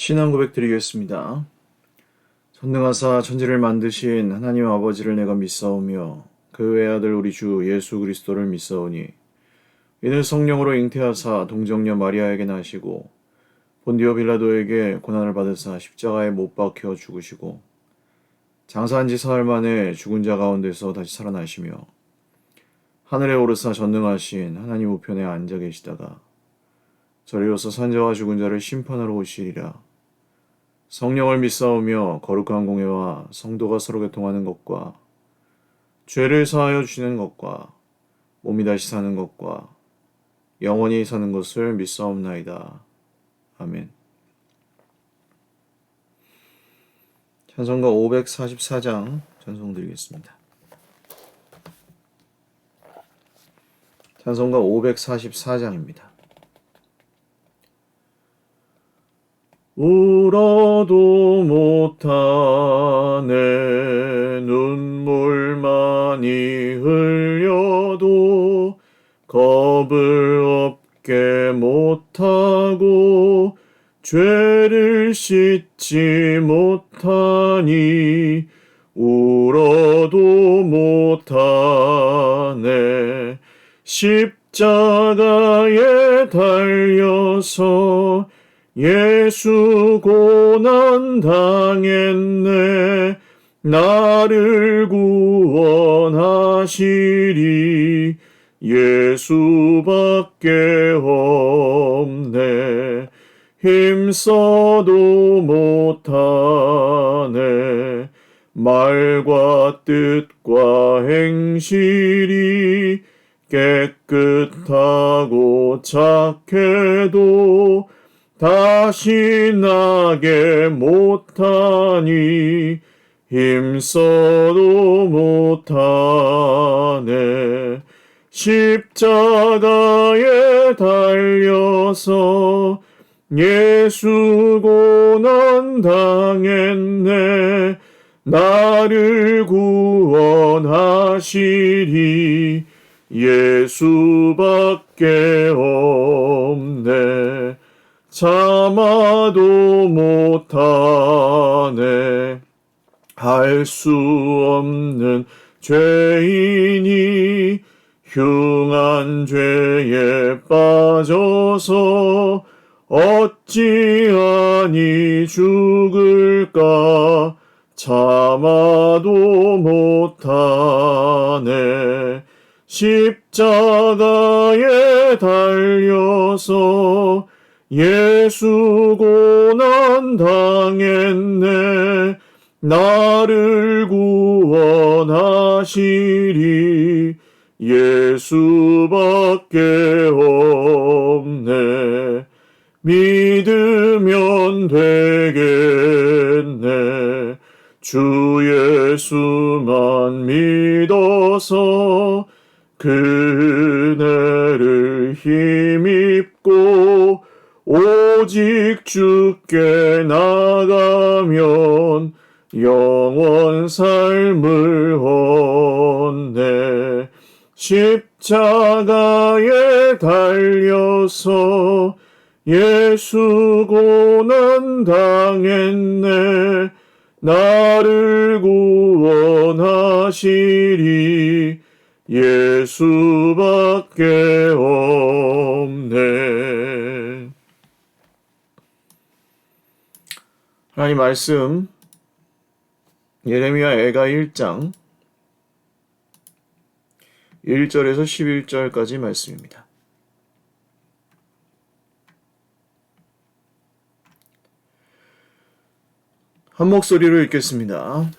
신앙 고백 드리겠습니다. 전능하사 천지를 만드신 하나님 아버지를 내가 믿사오며 그 외아들 우리 주 예수 그리스도를 믿사오니 이는 성령으로 잉태하사 동정녀 마리아에게 나시고 본디오 빌라도에게 고난을 받으사 십자가에 못 박혀 죽으시고 장사한 지 사흘 만에 죽은 자 가운데서 다시 살아나시며 하늘에 오르사 전능하신 하나님 우편에 앉아 계시다가 저리로서 산자와 죽은 자를 심판하러 오시리라. 성령을 믿사오며 거룩한 공예와 성도가 서로 교통하는 것과 죄를 사하여 주시는 것과 몸이 다시 사는 것과 영원히 사는 것을 믿사옵나이다. 아멘. 찬송가 544장 전송드리겠습니다. 찬송가 544장입니다. 울어도 못하네 눈물 많이 흘려도 겁을 없게 못하고 죄를 씻지 못하니 울어도 못하네 십자가에 달려서 예수 고난 당했네 나를 구원하시리 예수밖에 없네 힘써도 못하네 말과 뜻과 행실이 깨끗하고 착해도 다시 나게 못하니 힘써도 못하네 십자가에 달려서 예수 고난 당했네 나를 구원하시리 예수밖에 없네 참아도 못하네 할 수 없는 죄인이 흉한 죄에 빠져서 어찌하니 죽을까 참아도 못하네 십자가에 달려서 예수 고난 당했네 나를 구원하시리 예수밖에 없네 믿으면 되겠네 주 예수만 믿어서 그네를 힘입고 오직 주께 나가면 영원 삶을 얻네 십자가에 달려서 예수 고난 당했네 나를 구원하시리 예수밖에 없네 하나님 말씀 예레미야 애가 1장 1절에서 11절까지 말씀입니다. 한 목소리로 읽겠습니다.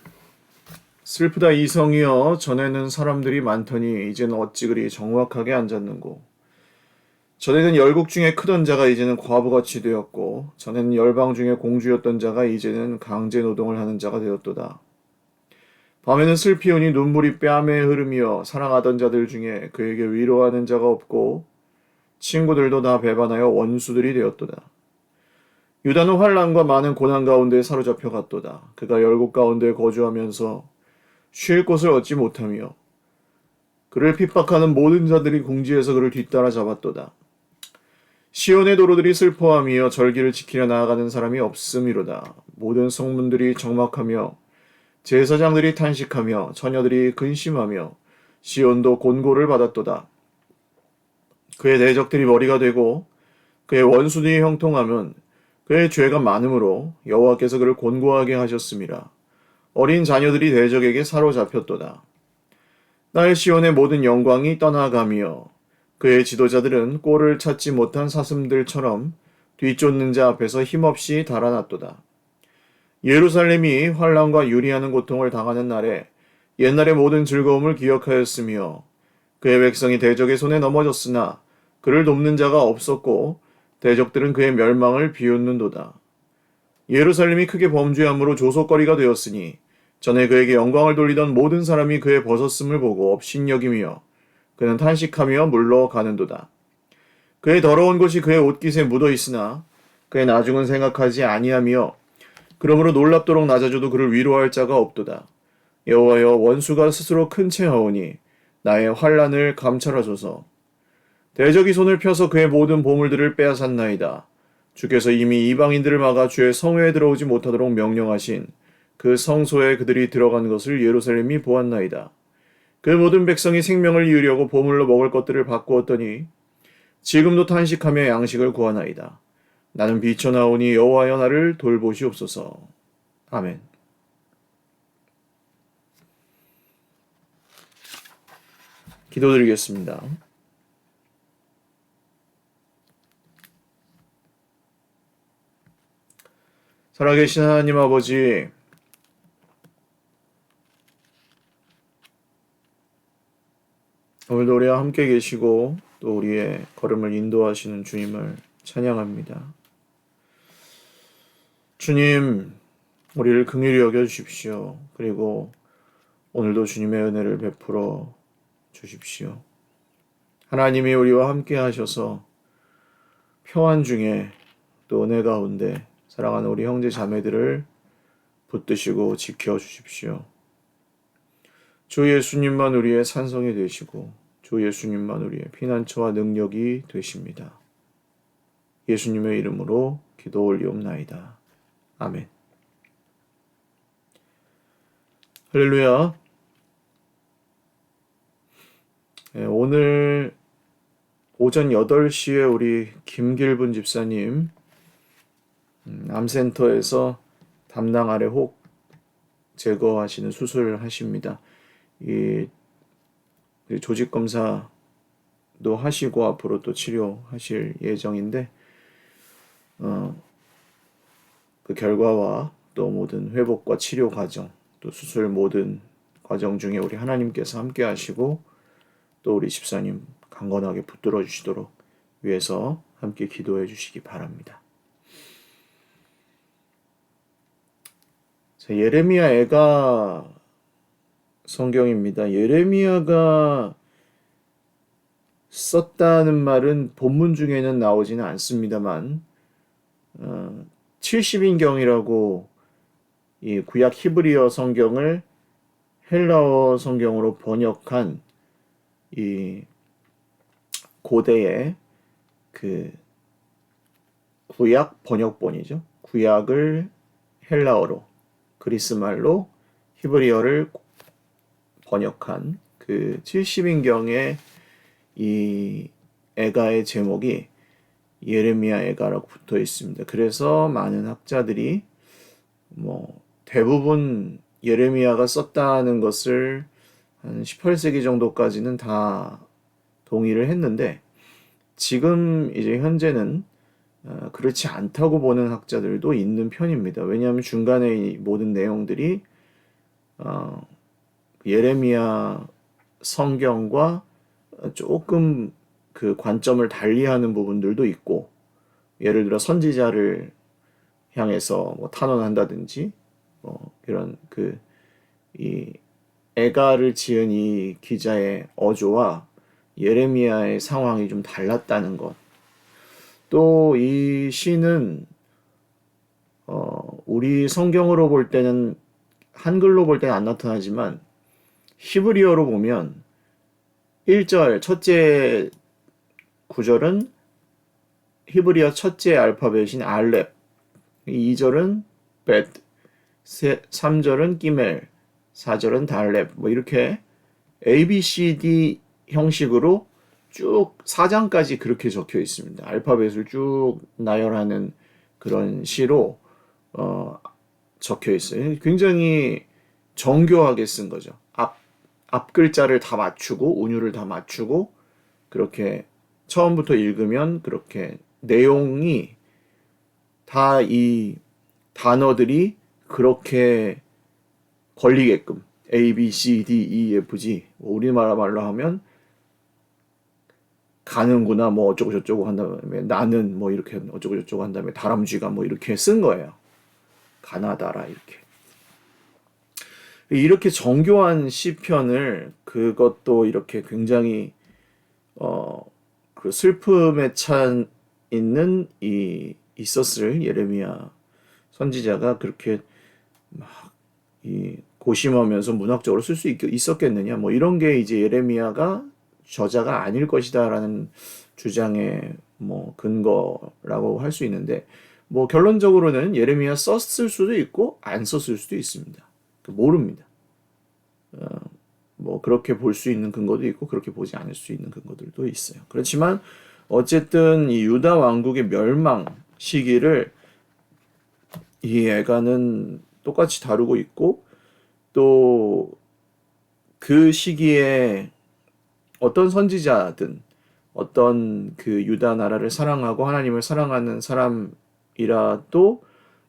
슬프다 이성이여 전에는 사람들이 많더니 이제는 어찌 그리 정확하게 앉았는고 전에는 열국 중에 크던 자가 이제는 과부같이 되었고 전에는 열방 중에 공주였던 자가 이제는 강제 노동을 하는 자가 되었도다. 밤에는 슬피오니 눈물이 뺨에 흐르며 사랑하던 자들 중에 그에게 위로하는 자가 없고 친구들도 다 배반하여 원수들이 되었도다. 유다는 환난과 많은 고난 가운데 사로잡혀 갔도다. 그가 열국 가운데 거주하면서 쉴 곳을 얻지 못하며 그를 핍박하는 모든 자들이 궁지에서 그를 뒤따라 잡았도다. 시온의 도로들이 슬퍼하며 절기를 지키려 나아가는 사람이 없음이로다. 모든 성문들이 적막하며 제사장들이 탄식하며 처녀들이 근심하며 시온도 곤고를 받았도다. 그의 대적들이 머리가 되고 그의 원수들이 형통하면 그의 죄가 많으므로 여호와께서 그를 곤고하게 하셨음이라. 어린 자녀들이 대적에게 사로잡혔도다. 나의 시온의 모든 영광이 떠나가며 그의 지도자들은 꼴을 찾지 못한 사슴들처럼 뒤쫓는 자 앞에서 힘없이 달아났도다. 예루살렘이 환난과 유리하는 고통을 당하는 날에 옛날의 모든 즐거움을 기억하였으며 그의 백성이 대적의 손에 넘어졌으나 그를 돕는 자가 없었고 대적들은 그의 멸망을 비웃는도다. 예루살렘이 크게 범죄함으로 조속거리가 되었으니 전에 그에게 영광을 돌리던 모든 사람이 그의 벗었음을 보고 업신여기며 그는 탄식하며 물러가는도다. 그의 더러운 것이 그의 옷깃에 묻어 있으나 그의 나중은 생각하지 아니하며 그러므로 놀랍도록 낮아져도 그를 위로할 자가 없도다. 여호와여, 원수가 스스로 큰 채하오니 나의 환난을 감찰하소서. 대적이 손을 펴서 그의 모든 보물들을 빼앗았나이다. 주께서 이미 이방인들을 막아 주의 성회에 들어오지 못하도록 명령하신 그 성소에 그들이 들어간 것을 예루살렘이 보았나이다. 그 모든 백성이 생명을 이으려고 보물로 먹을 것들을 바꾸었더니 지금도 탄식하며 양식을 구하나이다. 나는 비쳐나오니 여호와여, 나를 돌보시옵소서. 아멘. 기도드리겠습니다. 살아계신 하나님 아버지, 오늘도 우리와 함께 계시고 또 우리의 걸음을 인도하시는 주님을 찬양합니다. 주님, 우리를 긍휼히 여겨주십시오. 그리고 오늘도 주님의 은혜를 베풀어 주십시오. 하나님이 우리와 함께 하셔서 평안 중에 또 은혜 가운데 사랑하는 우리 형제 자매들을 붙드시고 지켜주십시오. 주 예수님만 우리의 산성이 되시고 주 예수님만 우리의 피난처와 능력이 되십니다. 예수님의 이름으로 기도 올리옵나이다. 아멘. 할렐루야. 오늘 오전 8시에 우리 김길분 집사님 암센터에서 담낭 아래 혹 제거하시는 수술을 하십니다. 이 조직 검사도 하시고 앞으로 또 치료하실 예정인데 그 결과와 또 모든 회복과 치료 과정, 또 수술 모든 과정 중에 우리 하나님께서 함께 하시고 또 우리 집사님 강건하게 붙들어 주시도록 위해서 함께 기도해 주시기 바랍니다. 자, 예레미야 애가 성경입니다. 예레미야가 썼다는 말은 본문 중에는 나오지는 않습니다만 70인경이라고 이 구약 히브리어 성경을 헬라어 성경으로 번역한 이 고대의 그 구약 번역본이죠. 구약을 헬라어로 그리스말로 히브리어를 번역한 그 70인경의 이 애가의 제목이 예레미야 애가라고 붙어 있습니다. 그래서 많은 학자들이 대부분 예레미야가 썼다는 것을 한 18세기 정도까지는 다 동의를 했는데 지금 이제 현재는 그렇지 않다고 보는 학자들도 있는 편입니다. 왜냐하면 중간에 이 모든 내용들이 예레미야 성경과 조금 그 관점을 달리하는 부분들도 있고, 예를 들어 선지자를 향해서 탄원한다든지 이런 이 애가를 지은 이 기자의 어조와 예레미야의 상황이 좀 달랐다는 것. 또 이 시는 우리 성경으로 볼 때는 한글로 볼 때는 안 나타나지만 히브리어로 보면 1절 첫째 구절은 히브리어 첫째 알파벳인 알렙, 2절은 bet, 3절은 기멜, 4절은 달렙, 뭐 이렇게 A, B, C, D 형식으로 쭉 4장까지 그렇게 적혀 있습니다. 알파벳을 쭉 나열하는 그런 시로 적혀 있어요. 굉장히 정교하게 쓴 거죠. 앞 글자를 다 맞추고 운율을 다 맞추고 그렇게 처음부터 읽으면 그렇게 내용이 다 이 단어들이 그렇게 걸리게끔 A, B, C, D, E, F, G 우리말로 하면 가는구나 뭐 어쩌고 저쩌고 한 다음에 나는 뭐 이렇게 어쩌고 저쩌고 한 다음에 다람쥐가 뭐 이렇게 쓴 거예요. 가나다라 이렇게 정교한 시편을 그것도 이렇게 굉장히 그 슬픔에 찬 있는 이 있었을 예레미야 선지자가 그렇게 막 이 고심하면서 문학적으로 쓸 수 있었겠느냐 뭐 이런 게 이제 예레미야가 저자가 아닐 것이다라는 주장의 뭐 근거라고 할 수 있는데 뭐 결론적으로는 예레미야 썼을 수도 있고 안 썼을 수도 있습니다. 모릅니다. 뭐 그렇게 볼 수 있는 근거도 있고 그렇게 보지 않을 수 있는 근거들도 있어요. 그렇지만 어쨌든 이 유다 왕국의 멸망 시기를 이 애가는 똑같이 다루고 있고 또 그 시기에 어떤 선지자든 어떤 그 유다 나라를 사랑하고 하나님을 사랑하는 사람이라도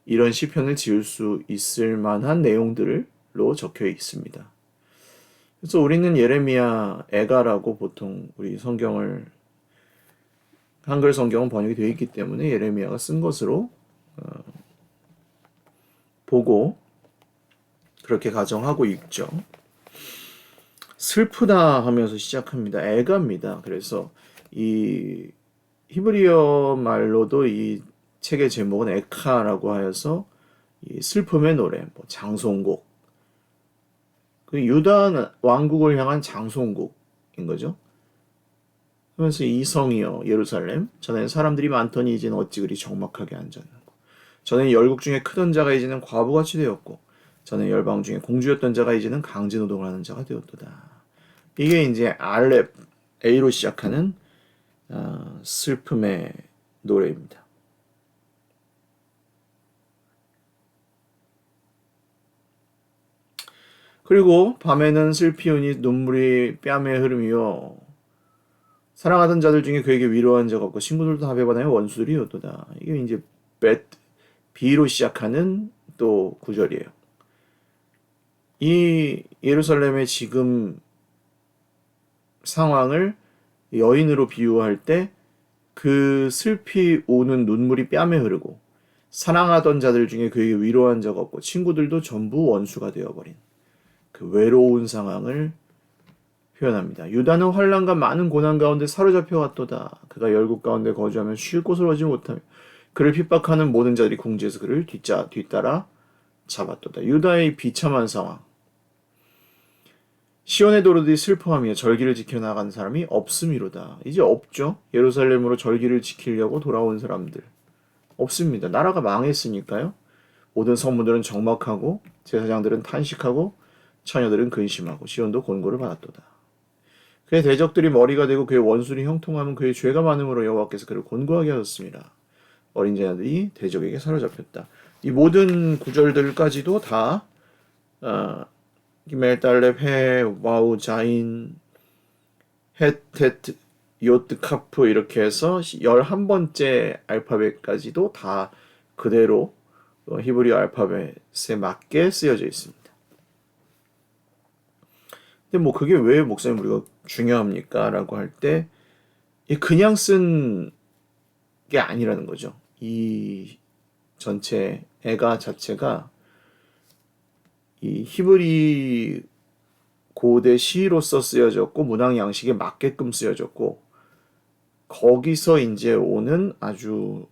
이런 시편을 지을 수 있을 만한 내용들로 적혀 있습니다. 그래서 우리는 예레미야 애가라고 보통 우리 성경을 한글 성경은 번역이 되어 있기 때문에 예레미야가 쓴 것으로 보고 그렇게 가정하고 있죠. 슬프다 하면서 시작합니다. 애가입니다. 그래서 이 히브리어 말로도 이 책의 제목은 에카라고 하여서 이 슬픔의 노래, 뭐 장송곡, 그 유다 왕국을 향한 장송곡인 거죠. 하면서 이 성이여 예루살렘 전에는 사람들이 많더니 이제는 어찌 그리 적막하게 앉았는고 전에는 열국 중에 크던 자가 이제는 과부같이 되었고 전에 열방 중에 공주였던 자가 이제는 강제 노동을 하는 자가 되었도다. 이게 이제 알렙 A로 시작하는 슬픔의 노래입니다. 그리고 밤에는 슬피우니 눈물이 뺨에 흐름이요 사랑하던 자들 중에 그에게 위로한 적 없고 친구들도 다 배반하여 원수들이었도다. 이게 이제 B로 시작하는 또 구절이에요. 이 예루살렘의 지금 상황을 여인으로 비유할 때 그 슬피 오는 눈물이 뺨에 흐르고 사랑하던 자들 중에 그에게 위로한 적 없고 친구들도 전부 원수가 되어버린 그 외로운 상황을 표현합니다. 유다는 환난과 많은 고난 가운데 사로잡혀 왔도다. 그가 열국 가운데 거주하면 쉴 곳을 얻지 못하며 그를 핍박하는 모든 자들이 궁지에서 그를 뒤따라 잡았도다. 유다의 비참한 상황. 시온의 도로들이 슬퍼하며 절기를 지켜나간 사람이 없음이로다. 이제 없죠. 예루살렘으로 절기를 지키려고 돌아온 사람들. 없습니다. 나라가 망했으니까요. 모든 성문들은 적막하고 제사장들은 탄식하고 처녀들은 근심하고 시온도 곤고를 받았도다. 그의 대적들이 머리가 되고 그의 원수들이 형통하면 그의 죄가 많음으로 여호와께서 그를 곤고하게 하셨습니다. 어린 자녀들이 대적에게 사로잡혔다. 이 모든 구절들까지도 다 기멜달렙, 해, 와우, 자인, 헤테트, 요트, 카프 이렇게 해서 11번째 알파벳까지도 다 그대로 히브리어 알파벳에 맞게 쓰여져 있습니다. 근데 뭐 그게 왜 목사님 우리가 중요합니까? 라고 할 때 그냥 쓴 게 아니라는 거죠. 이 전체 애가 자체가 이 히브리 고대 시로서 쓰여졌고 문학 양식에 맞게끔 쓰여졌고 거기서 이제 오는 아주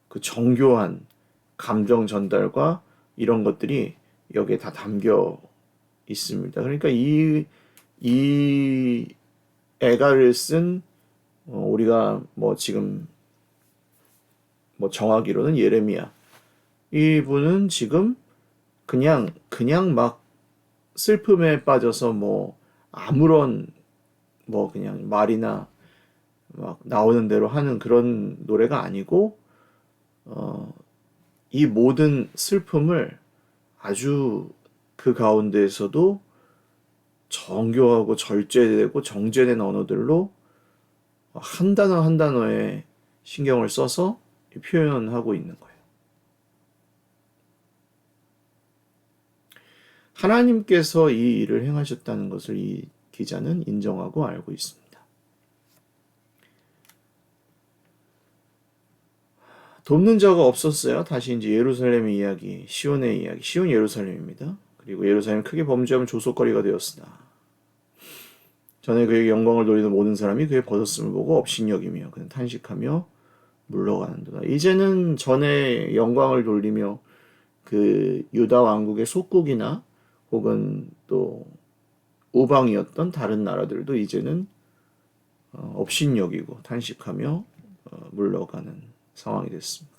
그 정교한 감정 전달과 이런 것들이 여기에 다 담겨 있습니다. 그러니까 이 애가를 쓴 우리가 뭐 지금 정하기로는 예레미야. 이분은 지금 그냥 막 슬픔에 빠져서 뭐 아무런 뭐 그냥 말이나 막 나오는 대로 하는 그런 노래가 아니고 이 모든 슬픔을 아주 그 가운데에서도 정교하고 절제되고 정제된 언어들로 한 단어 한 단어에 신경을 써서 표현하고 있는 거예요. 하나님께서 이 일을 행하셨다는 것을 이 기자는 인정하고 알고 있습니다. 돕는 자가 없었어요. 다시 이제 예루살렘의 이야기, 시온의 이야기, 시온 예루살렘입니다. 그리고 예루살렘 크게 범죄하면 조속거리가 되었으나 전에 그에게 영광을 돌리는 모든 사람이 그의 벗었음을 보고 업신여기며 그는 탄식하며 물러가는도다. 이제는 전에 영광을 돌리며 그 유다 왕국의 속국이나 혹은 또 우방이었던 다른 나라들도 이제는 업신여기고 탄식하며 물러가는 상황이 됐습니다.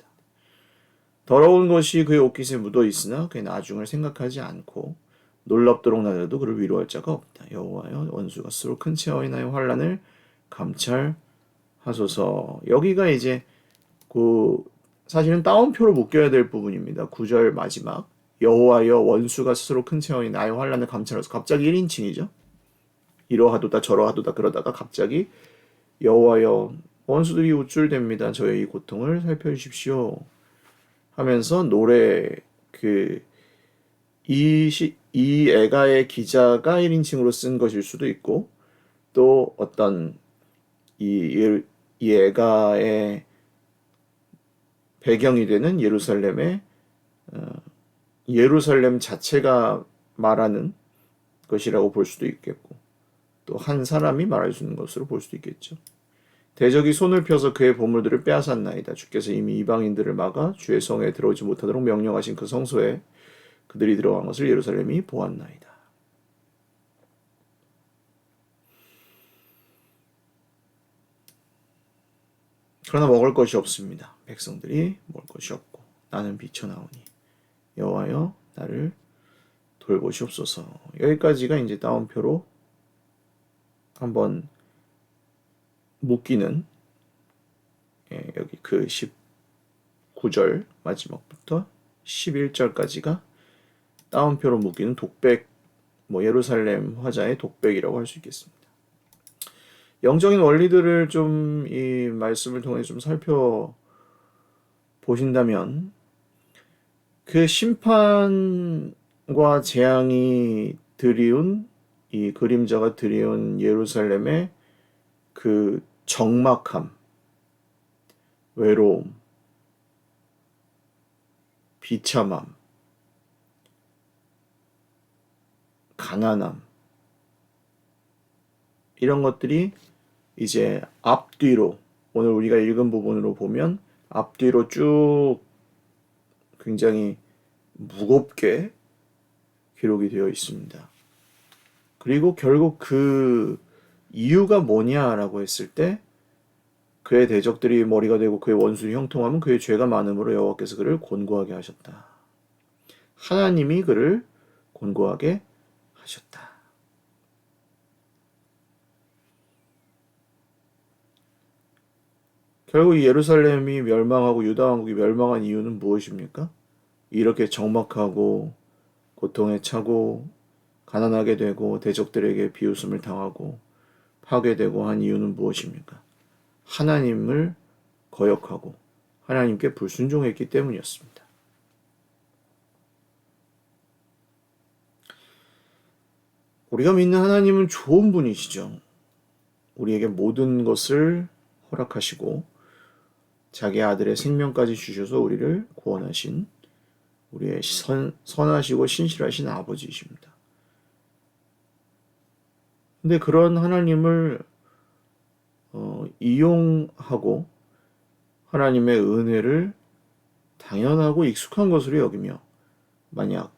더러운 것이 그의 옷깃에 묻어 있으나 그의 나중을 생각하지 않고 놀랍도록 낮아도 그를 위로할 자가 없다. 여호와여 원수가 스스로 큰 채와 인하여 환난을 감찰하소서. 여기가 이제 그 사실은 따옴표로 묶여야 될 부분입니다. 9절 마지막 여호와여 원수가 스스로 큰 채와 인하여 환난을 감찰하소서. 갑자기 1인칭이죠. 이러하도다 저러하도다 그러다가 갑자기 여호와여 원수들이 우쭐댑니다. 저의 이 고통을 살펴주십시오 하면서 노래 이 애가의 기자가 1인칭으로 쓴 것일 수도 있고 또 어떤 이 애가의 배경이 되는 예루살렘 자체가 말하는 것이라고 볼 수도 있겠고 또 한 사람이 말할 수 있는 것으로 볼 수도 있겠죠. 대적이 손을 펴서 그의 보물들을 빼앗았나이다. 주께서 이미 이방인들을 막아 주의 성에 들어오지 못하도록 명령하신 그 성소에 그들이 들어간 것을 예루살렘이 보았나이다. 그러나 먹을 것이 없습니다. 백성들이 먹을 것이 없고 나는 비쳐나오니 여호와여 나를 돌보시옵소서. 여기까지가 이제 따옴표로 한번 묶이는 여기 그 19절 마지막부터 11절까지가 따옴표로 묶이는 독백, 예루살렘 화자의 독백이라고 할 수 있겠습니다. 영적인 원리들을 좀 이 말씀을 통해 좀 살펴보신다면 그 심판과 재앙이 드리운 이 그림자가 드리운 예루살렘의 그 적막함, 외로움, 비참함, 가난함 이런 것들이 이제 앞뒤로 오늘 우리가 읽은 부분으로 보면 앞뒤로 쭉 굉장히 무겁게 기록이 되어 있습니다. 그리고 결국 그 이유가 뭐냐라고 했을 때 그의 대적들이 머리가 되고 그의 원수들이 형통하면 그의 죄가 많음으로 여호와께서 그를 곤고하게 하셨다. 하나님이 그를 곤고하게 하셨다. 결국 예루살렘이 멸망하고 유다 왕국이 멸망한 이유는 무엇입니까? 이렇게 적막하고 고통에 차고 가난하게 되고 대적들에게 비웃음을 당하고 파괴되고 한 이유는 무엇입니까? 하나님을 거역하고 하나님께 불순종했기 때문이었습니다. 우리가 믿는 하나님은 좋은 분이시죠. 우리에게 모든 것을 허락하시고 자기 아들의 생명까지 주셔서 우리를 구원하신 우리의 선하시고 신실하신 아버지이십니다. 근데 그런 하나님을 이용하고 하나님의 은혜를 당연하고 익숙한 것으로 여기며 만약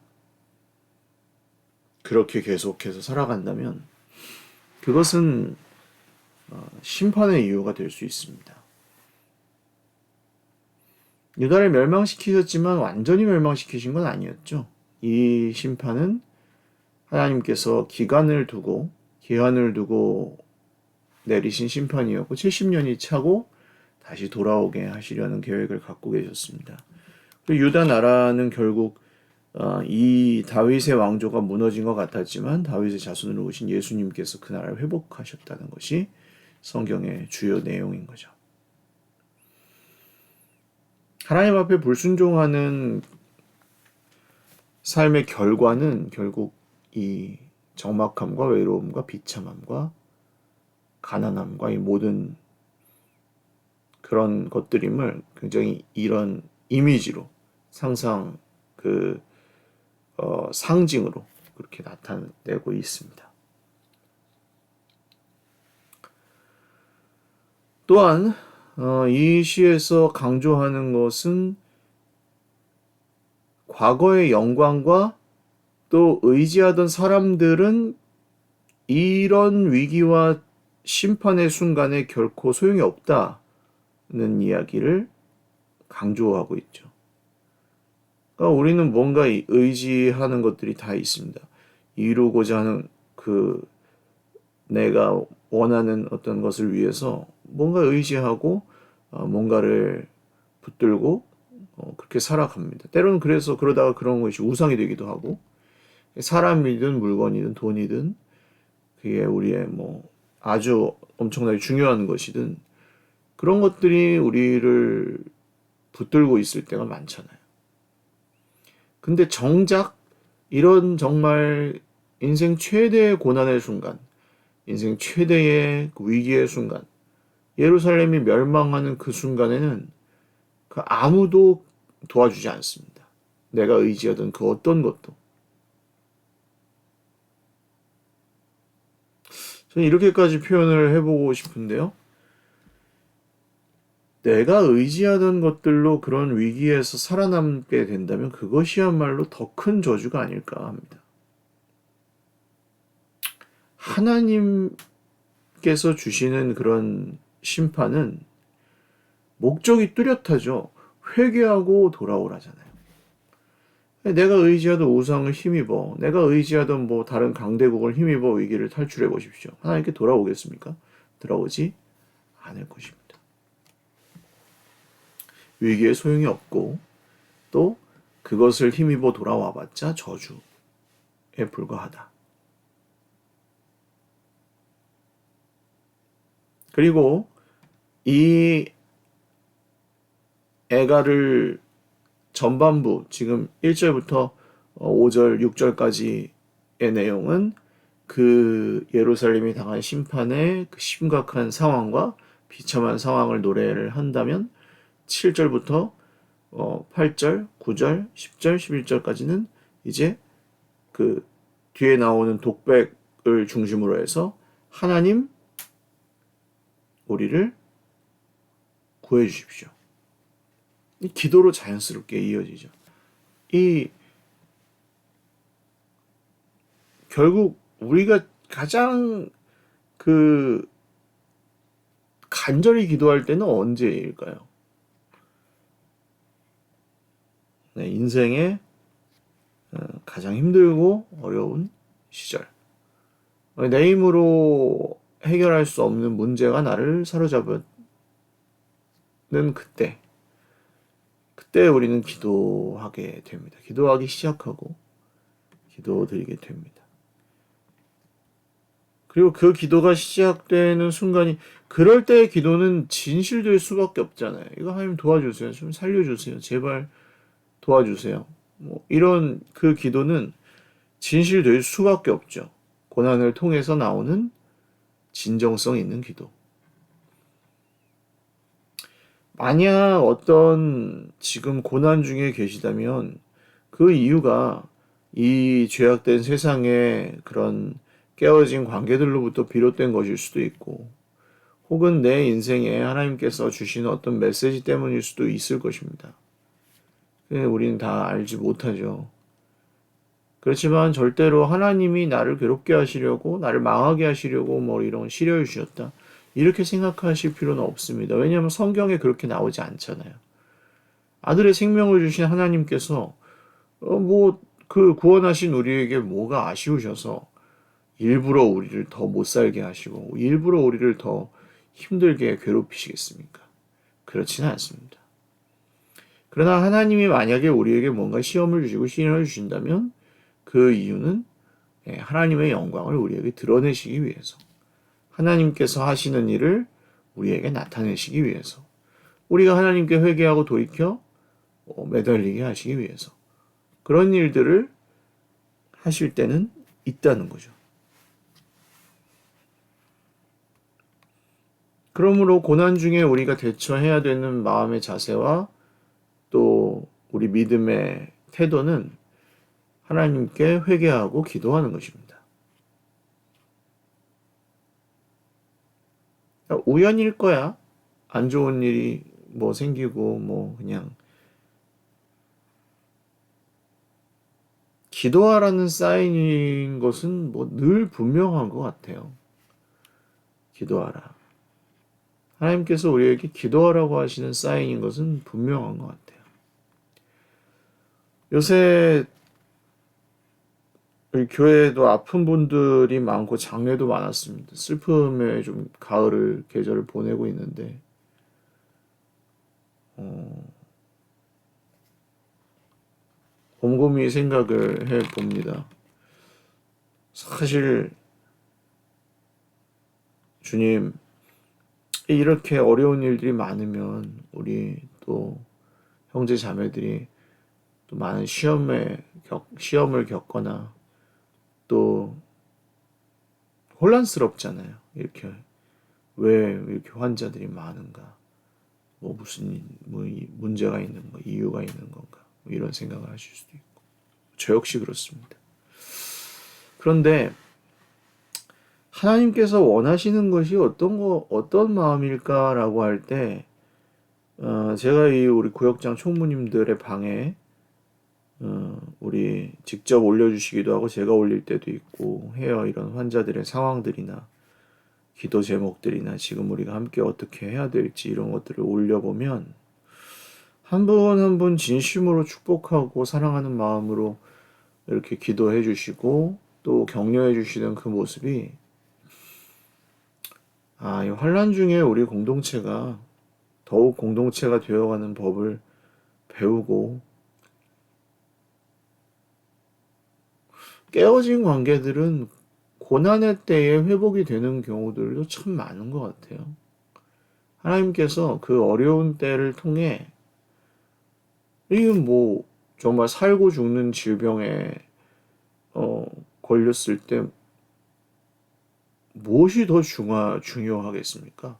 그렇게 계속해서 살아간다면 그것은 심판의 이유가 될 수 있습니다. 유다를 멸망시키셨지만 완전히 멸망시키신 건 아니었죠. 이 심판은 하나님께서 기한을 두고 내리신 심판이었고 70년이 차고 다시 돌아오게 하시려는 계획을 갖고 계셨습니다. 유다 나라는 결국 이 다윗의 왕조가 무너진 것 같았지만 다윗의 자손으로 오신 예수님께서 그 나라를 회복하셨다는 것이 성경의 주요 내용인 거죠. 하나님 앞에 불순종하는 삶의 결과는 결국 이 적막함과 외로움과 비참함과 가난함과 이 모든 그런 것들임을 굉장히 이런 이미지로 상징으로 그렇게 나타내고 있습니다. 또한 이 시에서 강조하는 것은 과거의 영광과 또 의지하던 사람들은 이런 위기와 심판의 순간에 결코 소용이 없다는 이야기를 강조하고 있죠. 그러니까 우리는 뭔가 의지하는 것들이 다 있습니다. 이루고자 하는 내가 원하는 어떤 것을 위해서 뭔가 의지하고 뭔가를 붙들고 그렇게 살아갑니다. 때로는 그래서 그러다가 그런 것이 우상이 되기도 하고 사람이든 물건이든 돈이든 그게 우리의 아주 엄청나게 중요한 것이든 그런 것들이 우리를 붙들고 있을 때가 많잖아요. 근데 정작 이런 정말 인생 최대의 고난의 순간, 인생 최대의 위기의 순간, 예루살렘이 멸망하는 그 순간에는 아무도 도와주지 않습니다. 내가 의지하던 그 어떤 것도. 저는 이렇게까지 표현을 해보고 싶은데요. 내가 의지하던 것들로 그런 위기에서 살아남게 된다면 그것이야말로 더 큰 저주가 아닐까 합니다. 하나님께서 주시는 그런 심판은 목적이 뚜렷하죠. 회개하고 돌아오라잖아요. 내가 의지하던 우상을 힘입어, 내가 의지하던 다른 강대국을 힘입어 위기를 탈출해 보십시오. 하나님께 돌아오겠습니까? 돌아오지 않을 것입니다. 위기에 소용이 없고 또 그것을 힘입어 돌아와봤자 저주에 불과하다. 그리고 이 애가를 전반부 지금 1절부터 5절, 6절까지의 내용은 그 예루살렘이 당한 심판의 그 심각한 상황과 비참한 상황을 노래를 한다면 7절부터 8절, 9절, 10절, 11절까지는 이제 그 뒤에 나오는 독백을 중심으로 해서 하나님 우리를 구해 주십시오. 이 기도로 자연스럽게 이어지죠. 결국 우리가 가장 간절히 기도할 때는 언제일까요? 네, 인생의 가장 힘들고 어려운 시절. 내 힘으로 해결할 수 없는 문제가 나를 사로잡는 그때 우리는 기도하게 됩니다. 기도하기 시작하고 기도드리게 됩니다. 그리고 그 기도가 시작되는 순간이 그럴 때의 기도는 진실될 수밖에 없잖아요. 이거 하나님 도와주세요. 좀 살려주세요. 제발 도와주세요. 이런 그 기도는 진실될 수밖에 없죠. 고난을 통해서 나오는 진정성 있는 기도. 만약 어떤 지금 고난 중에 계시다면 그 이유가 이 죄악된 세상의 그런 깨어진 관계들로부터 비롯된 것일 수도 있고 혹은 내 인생에 하나님께서 주시는 어떤 메시지 때문일 수도 있을 것입니다. 우리는 다 알지 못하죠. 그렇지만 절대로 하나님이 나를 괴롭게 하시려고 나를 망하게 하시려고 이런 시련을 주셨다. 이렇게 생각하실 필요는 없습니다. 왜냐하면 성경에 그렇게 나오지 않잖아요. 아들의 생명을 주신 하나님께서 그 구원하신 우리에게 뭐가 아쉬우셔서 일부러 우리를 더 못 살게 하시고 일부러 우리를 더 힘들게 괴롭히시겠습니까? 그렇지는 않습니다. 그러나 하나님이 만약에 우리에게 뭔가 시험을 주시고 시련을 주신다면 그 이유는 하나님의 영광을 우리에게 드러내시기 위해서, 하나님께서 하시는 일을 우리에게 나타내시기 위해서, 우리가 하나님께 회개하고 돌이켜 매달리게 하시기 위해서 그런 일들을 하실 때는 있다는 거죠. 그러므로 고난 중에 우리가 대처해야 되는 마음의 자세와 또 우리 믿음의 태도는 하나님께 회개하고 기도하는 것입니다. 우연일 거야. 안 좋은 일이 뭐 생기고 뭐 그냥 기도하라는 사인인 것은 뭐 늘 분명한 것 같아요. 기도하라. 하나님께서 우리에게 기도하라고 하시는 사인인 것은 분명한 것 같아요. 요새 우리 교회에도 아픈 분들이 많고 장례도 많았습니다. 슬픔의 좀 계절을 보내고 있는데 곰곰이 생각을 해 봅니다. 사실 주님, 이렇게 어려운 일들이 많으면 우리 또 형제 자매들이 또 많은 시험을 겪거나 또 혼란스럽잖아요. 왜 이렇게 환자들이 많은가? 뭐 문제가 있는 거, 이유가 있는 건가? 뭐 이런 생각을 하실 수도 있고. 저 역시 그렇습니다. 그런데 하나님께서 원하시는 것이 어떤 마음일까라고 할 때, 제가 우리 구역장 총무님들의 방에, 우리 직접 올려주시기도 하고 제가 올릴 때도 있고 해요. 이런 환자들의 상황들이나 기도 제목들이나 지금 우리가 함께 어떻게 해야 될지 이런 것들을 올려보면 한 분 한 분 진심으로 축복하고 사랑하는 마음으로 이렇게 기도해 주시고 또 격려해 주시는 그 모습이 이 환난 중에 우리 공동체가 더욱 공동체가 되어가는 법을 배우고 깨어진 관계들은 고난의 때에 회복이 되는 경우들도 참 많은 것 같아요. 하나님께서 그 어려운 때를 통해 이건 정말 살고 죽는 질병에 걸렸을 때 무엇이 더 중요하겠습니까?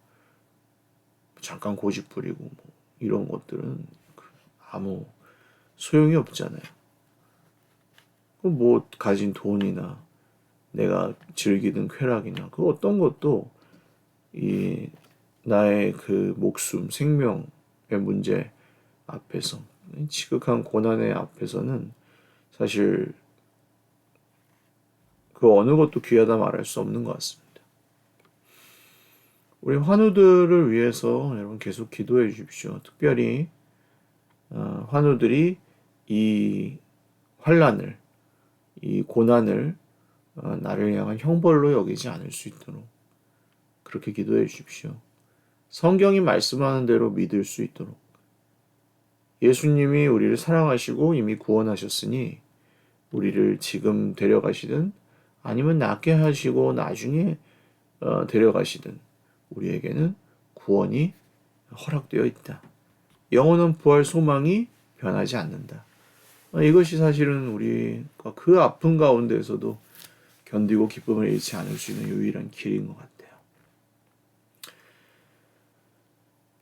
잠깐 고집 부리고 이런 것들은 아무 소용이 없잖아요. 가진 돈이나 내가 즐기는 쾌락이나 그 어떤 것도 나의 그 목숨, 생명의 문제 앞에서 지극한 고난의 앞에서는 사실 그 어느 것도 귀하다 말할 수 없는 것 같습니다. 우리 환우들을 위해서 여러분 계속 기도해 주십시오. 특별히 환우들이 이 환난을, 이 고난을 나를 향한 형벌로 여기지 않을 수 있도록 그렇게 기도해 주십시오. 성경이 말씀하는 대로 믿을 수 있도록 예수님이 우리를 사랑하시고 이미 구원하셨으니 우리를 지금 데려가시든 아니면 낫게 하시고 나중에 데려가시든 우리에게는 구원이 허락되어 있다. 영원한 부활 소망이 변하지 않는다. 이것이 사실은 우리가 그 아픈 가운데에서도 견디고 기쁨을 잃지 않을 수 있는 유일한 길인 것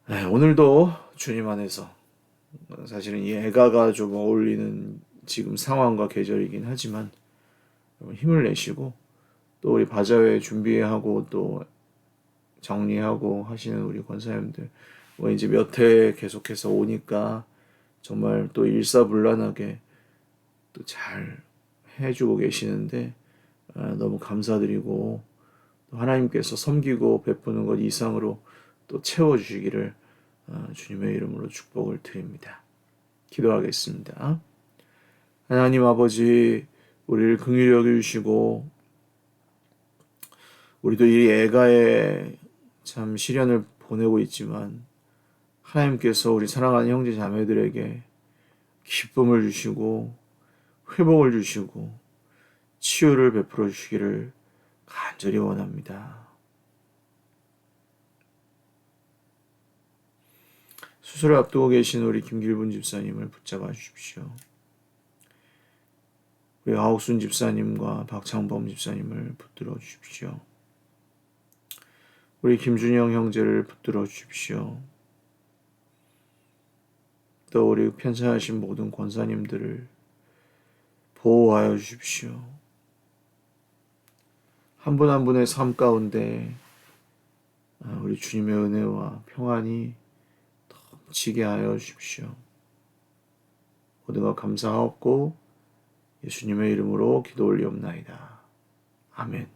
같아요. 오늘도 주님 안에서 사실은 이 애가가 좀 어울리는 지금 상황과 계절이긴 하지만 힘을 내시고 또 우리 바자회 준비하고 또 정리하고 하시는 우리 권사님들 이제 몇 해 계속해서 오니까 정말 또 일사불란하게 또 잘 해주고 계시는데 너무 감사드리고 또 하나님께서 섬기고 베푸는 것 이상으로 또 채워주시기를 주님의 이름으로 축복을 드립니다. 기도하겠습니다. 하나님 아버지, 우리를 긍휼히 여겨주시고 우리도 이 애가에 참 시련을 보내고 있지만 하나님께서 우리 사랑하는 형제 자매들에게 기쁨을 주시고 회복을 주시고 치유를 베풀어 주시기를 간절히 원합니다. 수술을 앞두고 계신 우리 김길분 집사님을 붙잡아 주십시오. 우리 아옥순 집사님과 박창범 집사님을 붙들어 주십시오. 우리 김준영 형제를 붙들어 주십시오. 또 우리 편찬하신 모든 권사님들을 보호하여 주십시오. 한 분 한 분의 삶 가운데 우리 주님의 은혜와 평안이 넘치게 하여 주십시오. 모두가 감사하옵고 예수님의 이름으로 기도 올리옵나이다. 아멘.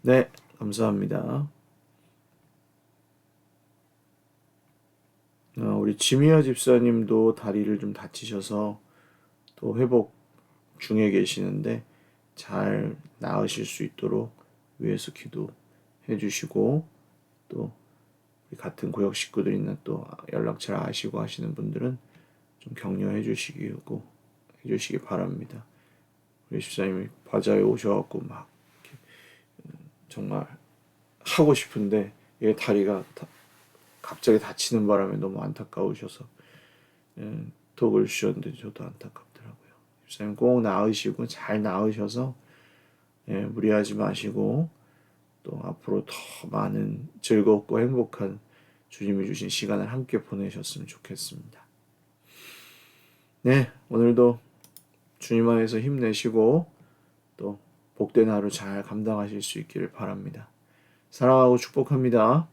네, 감사합니다. 우리 지미어 집사님도 다리를 좀 다치셔서 또 회복 중에 계시는데 잘 나으실 수 있도록 위에서 기도해 주시고, 또 우리 같은 구역 식구들이나 또 연락처를 아시고 하시는 분들은 좀 격려해 주시기 바랍니다. 우리 집사님이 바자회 오셔갖고 막 정말 하고 싶은데 얘 다리가 갑자기 다치는 바람에 너무 안타까우셔서 톡을 주셨는데 저도 안타깝더라고요. 집사님 꼭 나으시고 잘 나으셔서 무리하지 마시고 또 앞으로 더 많은 즐겁고 행복한 주님이 주신 시간을 함께 보내셨으면 좋겠습니다. 네, 오늘도 주님 안에서 힘내시고 또 복된 하루 잘 감당하실 수 있기를 바랍니다. 사랑하고 축복합니다.